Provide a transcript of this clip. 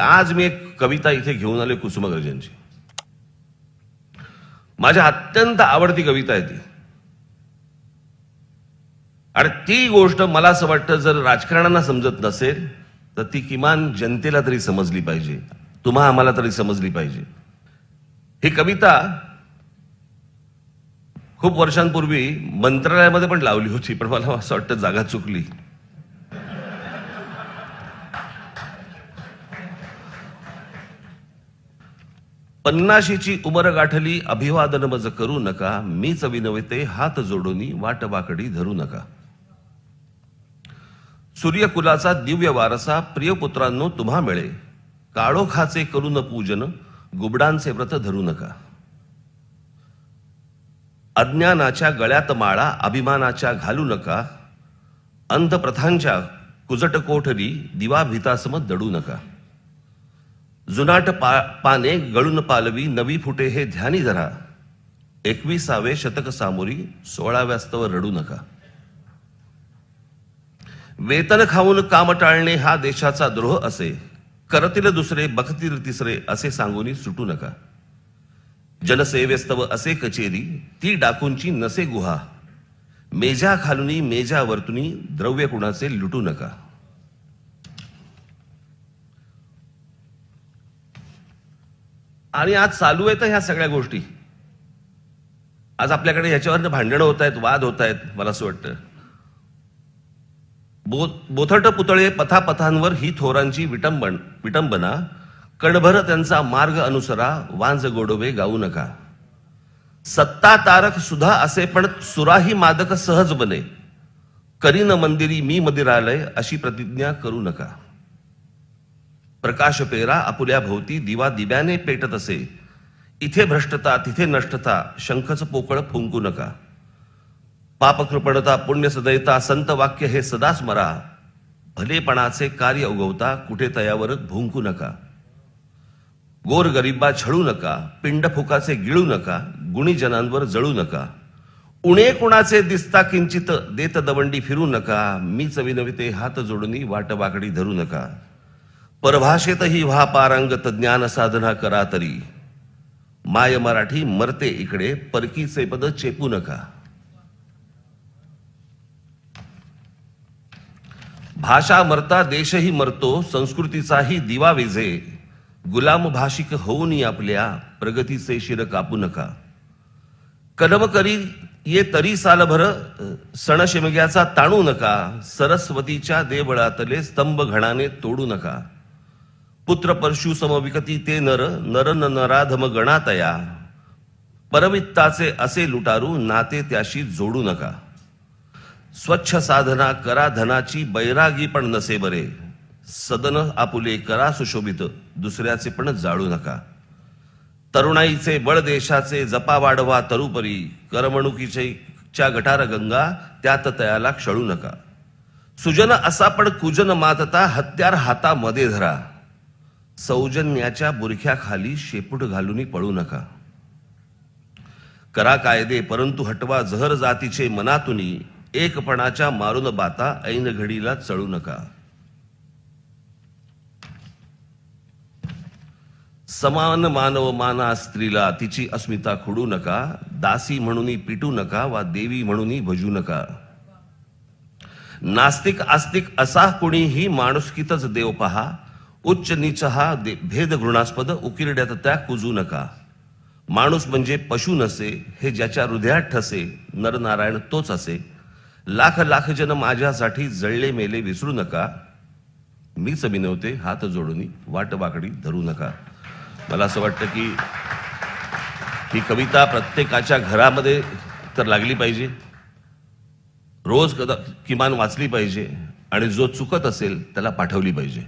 आज मी एक कविता इथे घेऊन आले कुसुमाग्रजांची. माझ्या अत्यंत आवडती कविता आहे ती. आणि ती गोष्ट मला असं वाटतं जर राजकारण्यांना समजत नसेल तर ती किमान जनतेला तरी समजली पाहिजे, तुम्हा आम्हाला तरी समजली पाहिजे. ही कविता खूप वर्षांपूर्वी मंत्रालयामध्ये पण लावली होती, पण मला असं वाटतं जागा चुकली. पन्नाशीची उमर गाठली अभिवादन मज करू नका, मीच विनवते हात जोडूनी वाट वाकडी धरू नका. सूर्यकुलाचा दिव्य वारसा प्रिय पुत्रांनो तुम्हा मिळे, काळोखाचे करून पूजन गुबडांचे व्रत धरू नका. अज्ञानाच्या गळ्यात माळा अभिमानाच्या घालू नका, अंधप्रथांच्या कुजट कोठरी दिवा भीतासम दडू नका. जुनाट पाने गळून पालवी नवी फुटे हे ध्यानी धरा, 21वे शतक सामोरी 16व्या स्तव रडू नका. वेतन खाऊन काम टाळणे हा देशाचा द्रोह असे, करतील दुसरे बघतील तिसरे असे सांगून सुटू नका. जनसेवेस्तव असे कचेरी ती डाकूंची नसे गुहा, मेजा खालुनी मेजा वर्तुनी द्रव्य कुणाचे लुटू नका. आणि आज चालू आहेत ह्या सगळ्या गोष्टी. आज आपल्याकडे ह्याच्यावर भांडणं होत आहेत, वाद होत आहेत. मला असं वाटतं बोथट पुतळे पथापथांवर ही थोरांची विटंबना, कणभर त्यांचा मार्ग अनुसरा वांज गोडवे गाऊ नका. सत्ता तारक सुधा असे पण सुराही मादक सहज बने, करीन मंदिरी मी मंदिरालय अशी प्रतिज्ञा करू नका. प्रकाश पेरा आपुल्या भोवती दिवा दिव्याने पेटत असे, इथे भ्रष्टता तिथे नष्टता शंखच पोकळ फुंकू नका. पापकृपणता पुण्य सदयता संत वाक्य हे सदा स्मरा, भलेपणाचे कार्य उगवता कुठे तयावर भुंकू नका. गोर गरिबा छळू नका, पिंड फुकाचे गिळू नका, गुणीजनांवर जळू नका. उणे कुणाचे दिसता किंचित देत दवंडी फिरू नका, मीच विनविते हात जोडूनी वाट वाकडी धरू नका. परभाषेतही व्हा पारंगत ज्ञान साधना करा तरी, माय मराठी मरते इकडे परकीचे पद चेपू नका. भाषा मरता देशही मरतो संस्कृतीचाही दिवा विझे, गुलाम भाषिक होऊन आपल्या प्रगतीचे शिर कापू नका. कलम करी ये तरी सालभर सण शिमग्याचा ताणू नका, सरस्वतीच्या देवळातले स्तंभ घणाने तोडू नका. पुत्र परशु समविकती ते नर नरन नराधम गणातया, परवित्ताचे असे लुटारू नाते त्याशी जोडू नका. स्वच्छ साधना करा धनाची बैरागी पण नसे बरे, सदन आपुले करा सुशोभित दुसऱ्याचे पण जाळू नका. तरुणाईचे बळ देशाचे जपा वाढवा तरुपरी, करमणुकीच्या गटार गंगा त्यात तयाला क्षळू नका. सुजन असा पण कुजन मातता हत्यार हातामध्ये धरा, सौजन्याच्या बुरख्याखाली शेपूट घालून पळू नका. करा कायदे परंतु हटवा जहर जातीचे मनातुनी, एकपणाच्या मारून बाता ऐन घडीला चळू नका. समान मानव माना स्त्रीला तिची अस्मिता खुडू नका, दासी म्हणून पिटू नका वा देवी म्हणून भजू नका. नास्तिक आस्तिक असा कोणीही माणुसकीतच देव पहा, उच्च नीच हा भेद घृणास्पद उकिरड्यात त्या कुजू नका. माणूस म्हणजे पशु नसे हे ज्याच्या हृदयात ठसे, नरनारायण तोच असे. लाख लाख जन माझ्यासाठी जळले मेले विसरू नका, मीच विनवते हात जोडून वाट वाकडी धरू नका. मला असं वाटतं की ही कविता प्रत्येकाच्या घरामध्ये तर लागली पाहिजे, रोज किमान वाचली पाहिजे आणि जो चुकत असेल त्याला पाठवली पाहिजे.